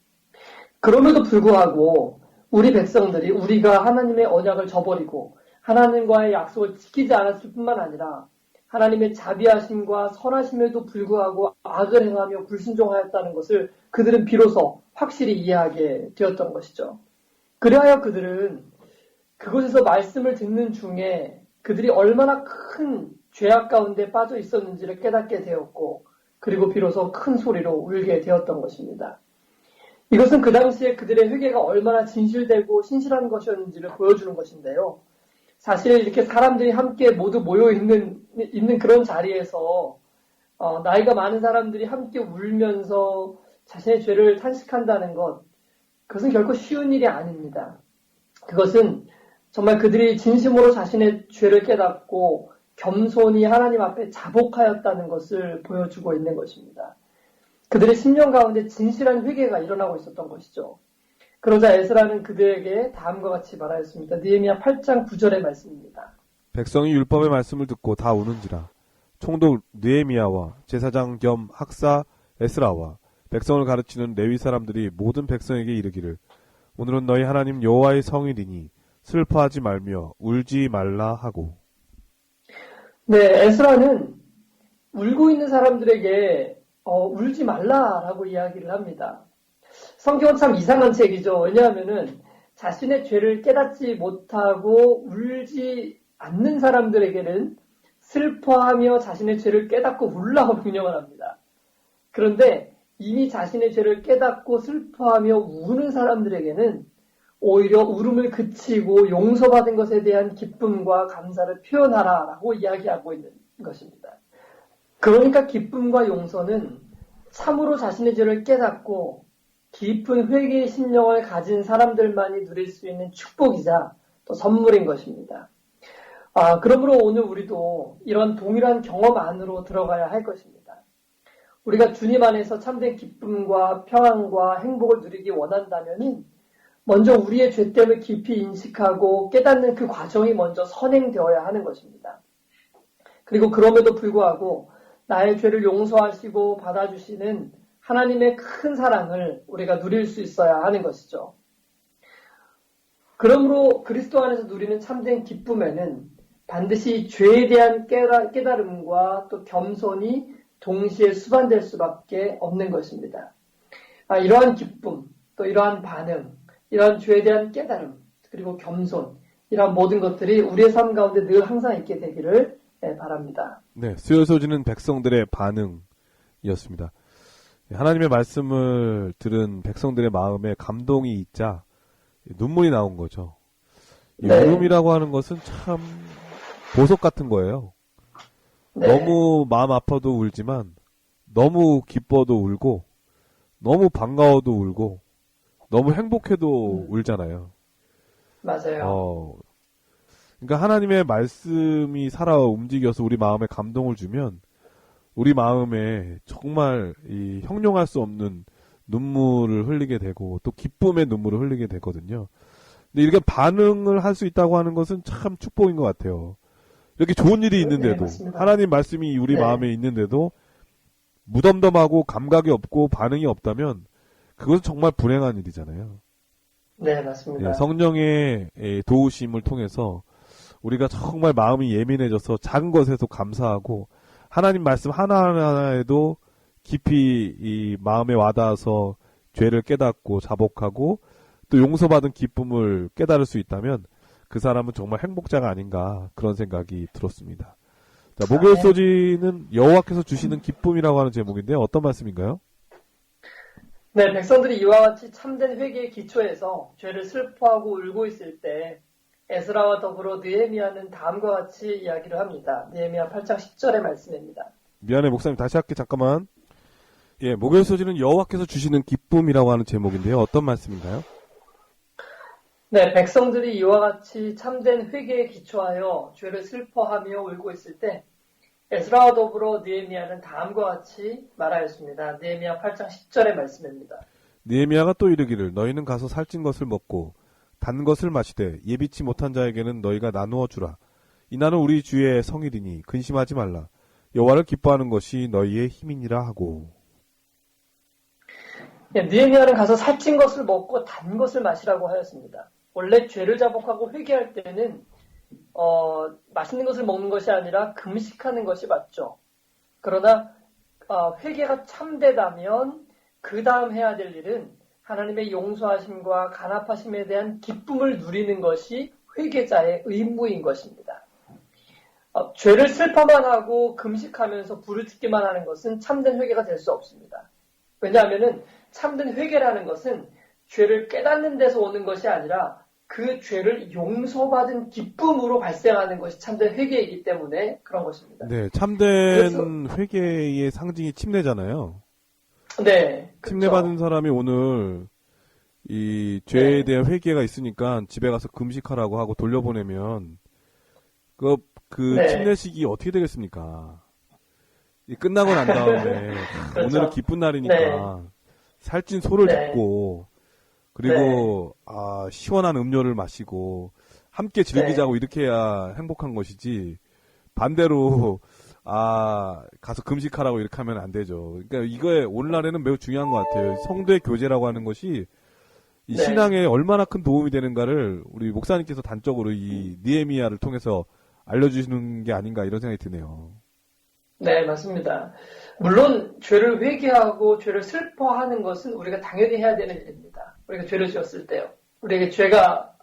그럼에도 불구하고 우리 백성들이 우리가 하나님의 언약을 저버리고 하나님과의 약속을 지키지 않았을 뿐만 아니라 하나님의 자비하심과 선하심에도 불구하고 악을 행하며 불순종하였다는 것을 그들은 비로소 확실히 이해하게 되었던 것이죠. 그리하여 그들은 그곳에서 말씀을 듣는 중에 그들이 얼마나 큰 죄악 가운데 빠져 있었는지를 깨닫게 되었고 그리고 비로소 큰 소리로 울게 되었던 것입니다. 이것은 그 당시에 그들의 회개가 얼마나 진실되고 신실한 것이었는지를 보여주는 것인데요. 사실 이렇게 사람들이 함께 모두 모여 있는 그런 자리에서 나이가 많은 사람들이 함께 울면서 자신의 죄를 탄식한다는 것, 그것은 결코 쉬운 일이 아닙니다. 그것은 정말 그들이 진심으로 자신의 죄를 깨닫고 겸손히 하나님 앞에 자복하였다는 것을 보여주고 있는 것입니다. 그들의 심령 가운데 진실한 회개가 일어나고 있었던 것이죠. 그러자 에스라는 그들에게 다음과 같이 말하였습니다. 느헤미야 8장 9절의 말씀입니다. 백성이 율법의 말씀을 듣고 다 우는지라. 총독 느헤미야와 제사장 겸 학사 에스라와 백성을 가르치는 레위 사람들이 모든 백성에게 이르기를 오늘은 너희 하나님 여호와의 성일이니 슬퍼하지 말며 울지 말라 하고. 네, 에스라는 울고 있는 사람들에게 울지 말라라고 이야기를 합니다. 성경은 참 이상한 책이죠. 왜냐하면은 자신의 죄를 깨닫지 못하고 울지 않는 사람들에게는 슬퍼하며 자신의 죄를 깨닫고 울라고 명령을 합니다. 그런데 이미 자신의 죄를 깨닫고 슬퍼하며 우는 사람들에게는 오히려 울음을 그치고 용서받은 것에 대한 기쁨과 감사를 표현하라라고 이야기하고 있는 것입니다. 그러니까 기쁨과 용서는 참으로 자신의 죄를 깨닫고 깊은 회개의 심령을 가진 사람들만이 누릴 수 있는 축복이자 또 선물인 것입니다. 그러므로 오늘 우리도 이런 동일한 경험 안으로 들어가야 할 것입니다. 우리가 주님 안에서 참된 기쁨과 평안과 행복을 누리기 원한다면 먼저 우리의 죄됨을 깊이 인식하고 깨닫는 그 과정이 먼저 선행되어야 하는 것입니다. 그리고 그럼에도 불구하고 나의 죄를 용서하시고 받아주시는 하나님의 큰 사랑을 우리가 누릴 수 있어야 하는 것이죠. 그러므로 그리스도 안에서 누리는 참된 기쁨에는 반드시 죄에 대한 깨달음과 또 겸손이 동시에 수반될 수밖에 없는 것입니다. 이러한 기쁨, 또 이러한 반응, 이러한 죄에 대한 깨달음, 그리고 겸손, 이러한 모든 것들이 우리의 삶 가운데 늘 항상 있게 되기를 바랍니다. 네, 쓰여져지는 백성들의 반응이었습니다. 하나님의 말씀을 들은 백성들의 마음에 감동이 있자 눈물이 나온 거죠. 이 네. 울음이라고 하는 것은 참 보석 같은 거예요. 네. 너무 마음 아파도 울지만 너무 기뻐도 울고 너무 반가워도 울고 너무 행복해도 울잖아요. 맞아요. 그러니까 하나님의 말씀이 살아 움직여서 우리 마음에 감동을 주면 우리 마음에 정말 이 형용할 수 없는 눈물을 흘리게 되고 또 기쁨의 눈물을 흘리게 되거든요. 근데 이렇게 반응을 할 수 있다고 하는 것은 참 축복인 것 같아요. 이렇게 좋은 일이 있는데도 네, 하나님 말씀이 우리 네. 마음에 있는데도 무덤덤하고 감각이 없고 반응이 없다면 그것은 정말 불행한 일이잖아요. 네, 맞습니다. 성령의 도우심을 통해서 우리가 정말 마음이 예민해져서 작은 것에도 감사하고 하나님 말씀 하나하나에도 깊이 이 마음에 와닿아서 죄를 깨닫고 자복하고 또 용서받은 기쁨을 깨달을 수 있다면 그 사람은 정말 행복자가 아닌가 그런 생각이 들었습니다. 자, 목요일 소지는 여호와께서 주시는 기쁨이라고 하는 제목인데요. 어떤 말씀인가요? 네, 백성들이 이와 같이 참된 회개의 기초에서 죄를 슬퍼하고 울고 있을 때 에스라와 더불어 느헤미야는 다음과 같이 이야기를 합니다. 느헤미야 8장 10절의 말씀입니다. 미안해 목사님 다시 할게 잠깐만. 예, 목요일 소지는 여호와께서 주시는 기쁨이라고 하는 제목인데요. 어떤 말씀인가요? 네, 백성들이 이와 같이 참된 회개에 기초하여 죄를 슬퍼하며 울고 있을 때 에스라와 더불어 느헤미야는 다음과 같이 말하였습니다. 느헤미야 8장 10절의 말씀입니다. 느헤미야가 또 이르기를 너희는 가서 살찐 것을 먹고 단 것을 마시되 예비치 못한 자에게는 너희가 나누어 주라. 이나는 우리 주의 성일이니 근심하지 말라. 여호와를 기뻐하는 것이 너희의 힘이니라 하고. 네, 느헤미야는 가서 살찐 것을 먹고 단 것을 마시라고 하였습니다. 원래 죄를 자복하고 회개할 때는 맛있는 것을 먹는 것이 아니라 금식하는 것이 맞죠. 그러나 회개가 참되다면 그 다음 해야 될 일은 하나님의 용서하심과 간합하심에 대한 기쁨을 누리는 것이 회개자의 의무인 것입니다. 죄를 슬퍼만 하고 금식하면서 부르짖기만 하는 것은 참된 회개가 될 수 없습니다. 왜냐하면 참된 회개라는 것은 죄를 깨닫는 데서 오는 것이 아니라 그 죄를 용서받은 기쁨으로 발생하는 것이 참된 회개이기 때문에 그런 것입니다. 네, 참된 회개의 상징이 침례잖아요. 네. 침례받은 사람이 오늘 이 죄에 대한 회개가 있으니까 집에 가서 금식하라고 하고 돌려보내면 그 네. 침례식이 어떻게 되겠습니까? 끝나고 난 다음에 그렇죠. 오늘은 기쁜 날이니까 살찐 소를 네. 잡고 그리고 시원한 음료를 마시고 함께 즐기자고 이렇게 해야 행복한 것이지 반대로 가서 금식하라고 이렇게 하면 안 되죠. 그러니까 이거에 오늘날에는 매우 중요한 것 같아요. 성도의 교제라고 하는 것이 이 신앙에 얼마나 큰 도움이 되는가를 우리 목사님께서 단적으로 이 느헤미야를 통해서 알려주시는 게 아닌가 이런 생각이 드네요. 네, 맞습니다. 물론 죄를 회개하고 죄를 슬퍼하는 것은 우리가 당연히 해야 되는 일입니다. 우리가 죄를 지었을 때요. 우리에게 죄가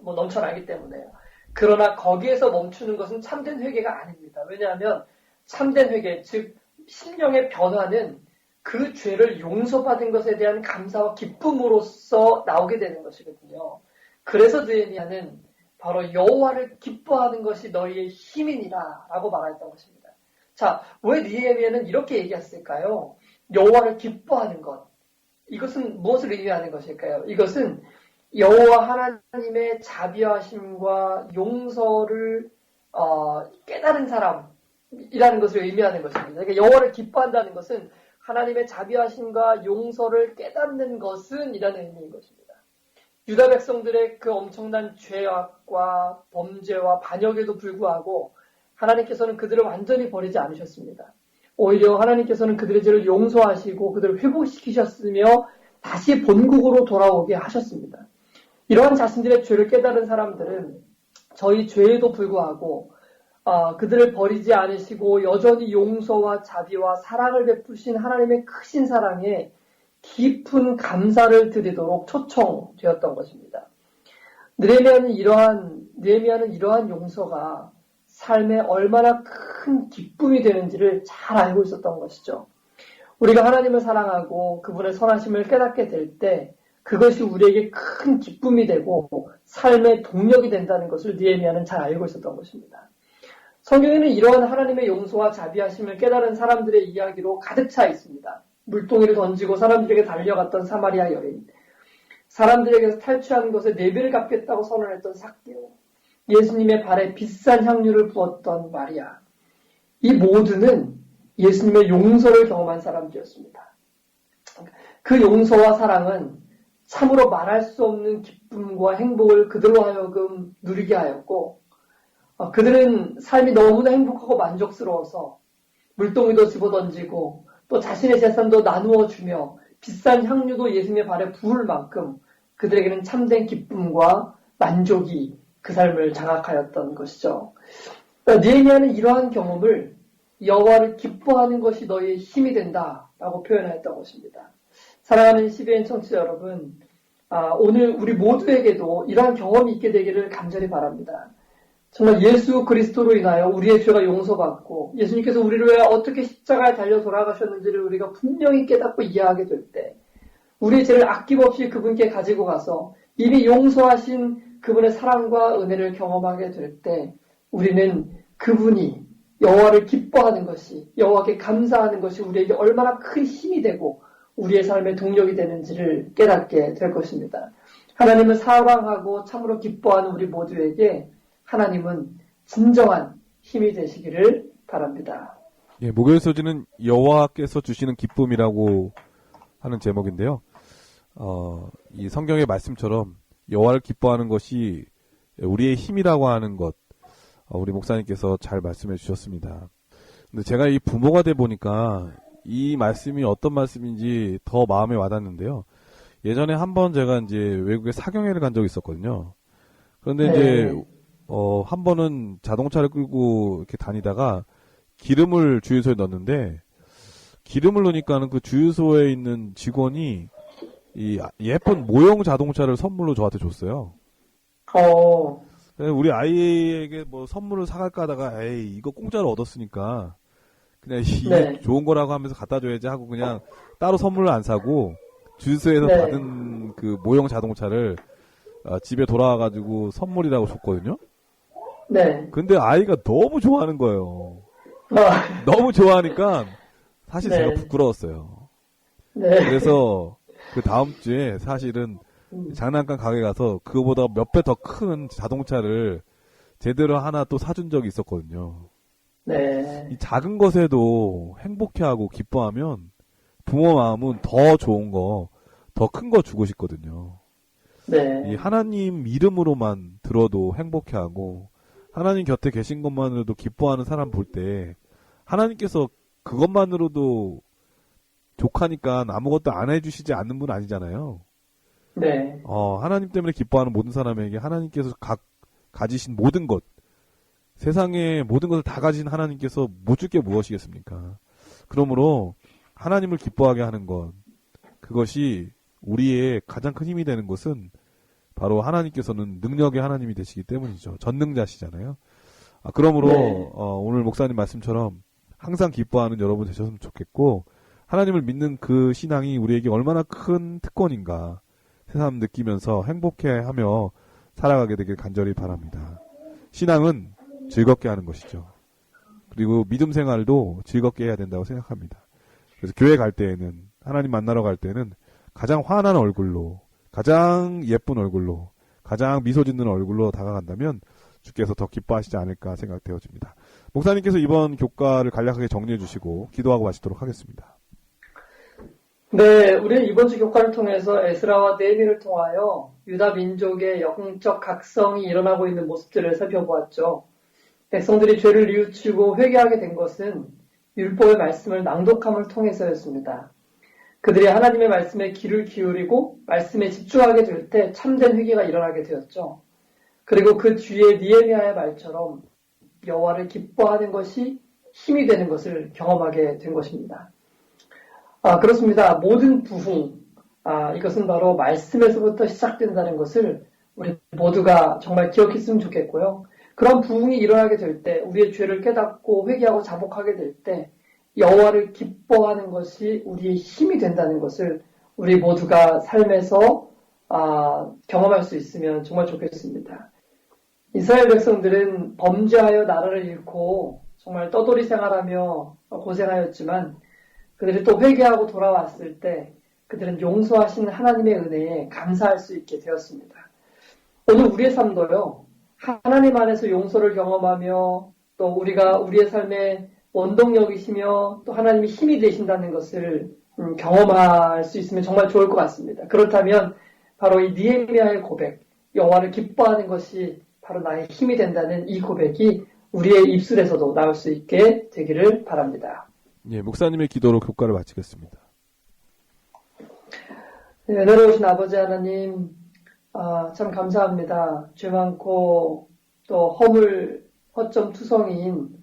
넘쳐나기 때문에요. 그러나 거기에서 멈추는 것은 참된 회개가 아닙니다. 왜냐하면 참된 회개, 즉 심령의 변화는 그 죄를 용서받은 것에 대한 감사와 기쁨으로써 나오게 되는 것이거든요. 그래서 느헤미야는 바로 여호와를 기뻐하는 것이 너희의 힘이니라 라고 말했던 것입니다. 자, 왜 느헤미야는 이렇게 얘기했을까요? 여호와를 기뻐하는 것. 이것은 무엇을 의미하는 것일까요? 이것은 여호와 하나님의 자비하심과 용서를 깨달은 사람이라는 것을 의미하는 것입니다. 그러니까 여호와를 기뻐한다는 것은 하나님의 자비하심과 용서를 깨닫는 것은 이라는 의미인 것입니다. 유다 백성들의 그 엄청난 죄악과 범죄와 반역에도 불구하고 하나님께서는 그들을 완전히 버리지 않으셨습니다. 오히려 하나님께서는 그들의 죄를 용서하시고 그들을 회복시키셨으며 다시 본국으로 돌아오게 하셨습니다. 이러한 자신들의 죄를 깨달은 사람들은 저희 죄에도 불구하고 그들을 버리지 않으시고 여전히 용서와 자비와 사랑을 베푸신 하나님의 크신 사랑에 깊은 감사를 드리도록 초청되었던 것입니다. 느헤미야는 이러한 용서가 삶에 얼마나 큰 기쁨이 되는지를 잘 알고 있었던 것이죠. 우리가 하나님을 사랑하고 그분의 선하심을 깨닫게 될 때 그것이 우리에게 큰 기쁨이 되고 삶의 동력이 된다는 것을 느헤미야는 잘 알고 있었던 것입니다. 성경에는 이러한 하나님의 용서와 자비하심을 깨달은 사람들의 이야기로 가득 차 있습니다. 물동이를 던지고 사람들에게 달려갔던 사마리아 여인, 사람들에게서 탈취하는 것에 내비를 갚겠다고 선언했던 삭개오, 예수님의 발에 비싼 향유를 부었던 마리아, 이 모두는 예수님의 용서를 경험한 사람들이었습니다. 그 용서와 사랑은 참으로 말할 수 없는 기쁨과 행복을 그들로 하여금 누리게 하였고 그들은 삶이 너무나 행복하고 만족스러워서 물동이도 집어던지고 또 자신의 재산도 나누어 주며 비싼 향유도 예수님의 발에 부을 만큼 그들에게는 참된 기쁨과 만족이 그 삶을 장악하였던 것이죠. 느헤미야는 이러한 경험을 여호와를 기뻐하는 것이 너희의 힘이 된다라고 표현하였던 것입니다. 사랑하는 CBN 청취자 여러분, 오늘 우리 모두에게도 이러한 경험이 있게 되기를 간절히 바랍니다. 정말 예수 그리스도로 인하여 우리의 죄가 용서받고 예수님께서 우리를 위해 어떻게 십자가에 달려 돌아가셨는지를 우리가 분명히 깨닫고 이해하게 될 때 우리의 죄를 아낌없이 그분께 가지고 가서 이미 용서하신 그분의 사랑과 은혜를 경험하게 될 때 우리는 그분이 여호와를 기뻐하는 것이, 여호와께 감사하는 것이 우리에게 얼마나 큰 힘이 되고 우리의 삶의 동력이 되는지를 깨닫게 될 것입니다. 하나님을 사랑하고 참으로 기뻐하는 우리 모두에게 하나님은 진정한 힘이 되시기를 바랍니다. 예, 목요일 소지는 여호와께서 주시는 기쁨이라고 하는 제목인데요. 이 성경의 말씀처럼 여호와를 기뻐하는 것이 우리의 힘이라고 하는 것, 우리 목사님께서 잘 말씀해 주셨습니다. 근데 제가 이 부모가 돼 보니까 이 말씀이 어떤 말씀인지 더 마음에 와닿는데요. 예전에 한번 제가 이제 외국에 사경회를 간 적이 있었거든요. 그런데 이제 한 번은 자동차를 끌고 이렇게 다니다가 기름을 주유소에 넣었는데 기름을 넣으니까는 그 주유소에 있는 직원이 이 예쁜 모형 자동차를 선물로 저한테 줬어요. 우리 아이에게 뭐 선물을 사갈까 하다가 에이 이거 공짜로 얻었으니까 그냥 이 좋은 거라고 하면서 갖다 줘야지 하고 그냥 따로 선물을 안 사고 주유소에서 받은 그 모형 자동차를 집에 돌아와가지고 선물이라고 줬거든요. 네. 근데 아이가 너무 좋아하는 거예요. 너무 좋아하니까 사실 제가 부끄러웠어요. 그래서 그 다음 주에 사실은 장난감 가게 가서 그거보다 몇 배 더 큰 자동차를 제대로 하나 또 사준 적이 있었거든요. 이 작은 것에도 행복해하고 기뻐하면 부모 마음은 더 좋은 거, 더 큰 거 주고 싶거든요. 이 하나님 이름으로만 들어도 행복해하고 하나님 곁에 계신 것만으로도 기뻐하는 사람 볼 때 하나님께서 그것만으로도 족하니까 아무것도 안 해주시지 않는 분 아니잖아요. 하나님 때문에 기뻐하는 모든 사람에게 하나님께서 가지신 모든 것, 세상의 모든 것을 다 가진 하나님께서 못 줄 게 무엇이겠습니까? 그러므로 하나님을 기뻐하게 하는 것, 그것이 우리의 가장 큰 힘이 되는 것은 바로 하나님께서는 능력의 하나님이 되시기 때문이죠. 전능자시잖아요. 그러므로 오늘 목사님 말씀처럼 항상 기뻐하는 여러분 되셨으면 좋겠고 하나님을 믿는 그 신앙이 우리에게 얼마나 큰 특권인가 새삼 느끼면서 행복해하며 살아가게 되길 간절히 바랍니다. 신앙은 즐겁게 하는 것이죠. 그리고 믿음 생활도 즐겁게 해야 된다고 생각합니다. 그래서 교회 갈 때에는 하나님 만나러 갈 때는 가장 환한 얼굴로 가장 예쁜 얼굴로, 가장 미소 짓는 얼굴로 다가간다면 주께서 더 기뻐하시지 않을까 생각되어집니다. 목사님께서 이번 교과를 간략하게 정리해 주시고 기도하고 마치도록 하겠습니다. 네, 우리는 이번 주 교과를 통해서 에스라와 느헤미야를 통하여 유다 민족의 영적 각성이 일어나고 있는 모습들을 살펴보았죠. 백성들이 죄를 뉘우치고 회개하게 된 것은 율법의 말씀을 낭독함을 통해서였습니다. 그들이 하나님의 말씀에 귀를 기울이고 말씀에 집중하게 될 때 참된 회개가 일어나게 되었죠. 그리고 그 뒤에 느헤미야의 말처럼 여호와를 기뻐하는 것이 힘이 되는 것을 경험하게 된 것입니다. 그렇습니다. 모든 부흥, 이것은 바로 말씀에서부터 시작된다는 것을 우리 모두가 정말 기억했으면 좋겠고요. 그런 부흥이 일어나게 될 때, 우리의 죄를 깨닫고 회개하고 자복하게 될 때 여호와를 기뻐하는 것이 우리의 힘이 된다는 것을 우리 모두가 삶에서 경험할 수 있으면 정말 좋겠습니다. 이스라엘 백성들은 범죄하여 나라를 잃고 정말 떠돌이 생활하며 고생하였지만 그들이 또 회개하고 돌아왔을 때 그들은 용서하신 하나님의 은혜에 감사할 수 있게 되었습니다. 오늘 우리의 삶도요, 하나님 안에서 용서를 경험하며 또 우리가 우리의 삶에 원동력이시며 또 하나님이 힘이 되신다는 것을 경험할 수 있으면 정말 좋을 것 같습니다. 그렇다면 바로 이 느헤미야의 고백, 여호와를 기뻐하는 것이 바로 나의 힘이 된다는 이 고백이 우리의 입술에서도 나올 수 있게 되기를 바랍니다. 예, 목사님의 기도로 교과를 마치겠습니다. 네, 은혜로우신 아버지 하나님, 참 감사합니다. 죄 많고 또 허점투성이인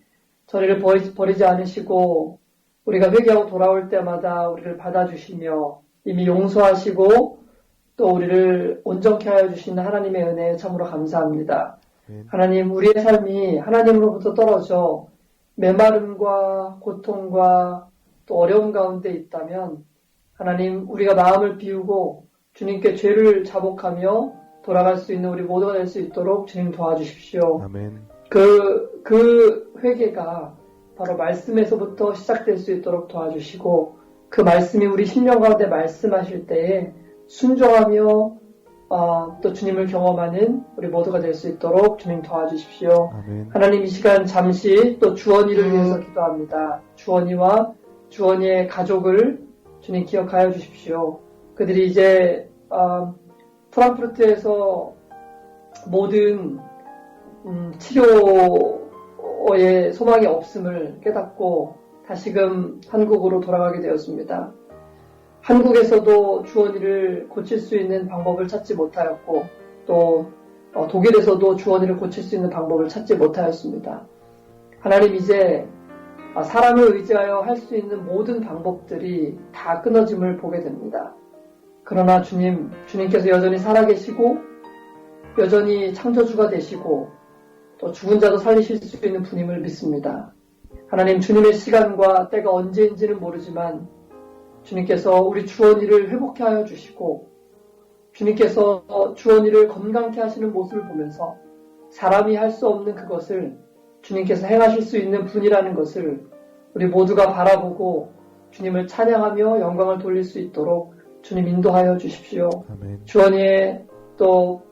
저희를 버리지 않으시고 우리가 회개하고 돌아올 때마다 우리를 받아주시며 이미 용서하시고 또 우리를 온전케 하여 주시는 하나님의 은혜에 참으로 감사합니다. 하나님, 우리의 삶이 하나님으로부터 떨어져 메마름과 고통과 또 어려움 가운데 있다면 하나님, 우리가 마음을 비우고 주님께 죄를 자복하며 돌아갈 수 있는 우리 모두가 될 수 있도록 주님 도와주십시오. 아멘. 그 회개가 바로 말씀에서부터 시작될 수 있도록 도와주시고 그 말씀이 우리 심령 가운데 말씀하실 때에 순종하며 또 주님을 경험하는 우리 모두가 될 수 있도록 주님 도와주십시오. 아멘. 하나님, 이 시간 잠시 또 주원이를 위해서 기도합니다. 주원이와 주원이의 가족을 주님 기억하여 주십시오. 그들이 이제 프랑크푸르트에서 모든 치료의 소망이 없음을 깨닫고 다시금 한국으로 돌아가게 되었습니다. 한국에서도 주원이를 고칠 수 있는 방법을 찾지 못하였고 또 독일에서도 주원이를 고칠 수 있는 방법을 찾지 못하였습니다. 하나님, 이제 사람을 의지하여 할 수 있는 모든 방법들이 다 끊어짐을 보게 됩니다. 그러나 주님께서 여전히 살아계시고 여전히 창조주가 되시고 또 죽은 자도 살리실 수 있는 분임을 믿습니다. 하나님, 주님의 시간과 때가 언제인지는 모르지만 주님께서 우리 주원이를 회복케 하여 주시고 주님께서 주원이를 건강케 하시는 모습을 보면서 사람이 할 수 없는 그것을 주님께서 행하실 수 있는 분이라는 것을 우리 모두가 바라보고 주님을 찬양하며 영광을 돌릴 수 있도록 주님 인도하여 주십시오. 아멘. 주원이의 또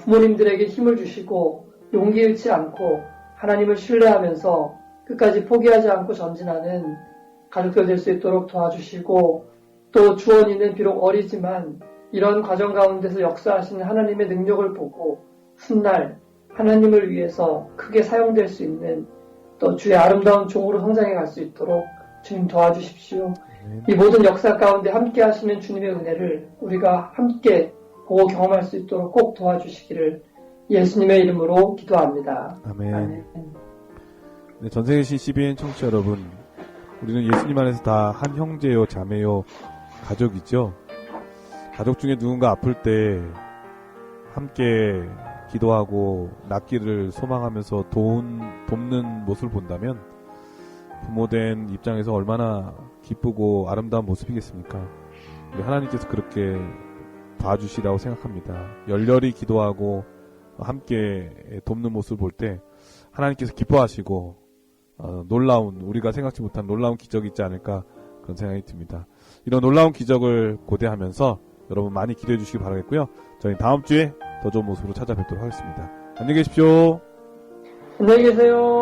부모님들에게 힘을 주시고 용기 잃지 않고 하나님을 신뢰하면서 끝까지 포기하지 않고 전진하는 가족들 될 수 있도록 도와주시고 또 주원이는 비록 어리지만 이런 과정 가운데서 역사하시는 하나님의 능력을 보고 훗날 하나님을 위해서 크게 사용될 수 있는 또 주의 아름다운 종으로 성장해 갈 수 있도록 주님 도와주십시오. 이 모든 역사 가운데 함께 하시는 주님의 은혜를 우리가 함께 보고 경험할 수 있도록 꼭 도와주시기를 예수님의 이름으로 기도합니다. 아멘. 아멘. 네, 전생에 계신 CBN 청취자 여러분, 우리는 예수님 안에서 다 한 형제요, 자매요, 가족이죠. 가족 중에 누군가 아플 때 함께 기도하고 낫기를 소망하면서 돕는 모습을 본다면 부모된 입장에서 얼마나 기쁘고 아름다운 모습이겠습니까? 우리 하나님께서 그렇게 봐주시라고 생각합니다. 열렬히 기도하고 함께 돕는 모습을 볼 때 하나님께서 기뻐하시고 놀라운, 우리가 생각지 못한 놀라운 기적이 있지 않을까 그런 생각이 듭니다. 이런 놀라운 기적을 고대하면서 여러분 많이 기대해 주시기 바라겠고요. 저희 다음 주에 더 좋은 모습으로 찾아뵙도록 하겠습니다. 안녕히 계십시오. 안녕히 계세요.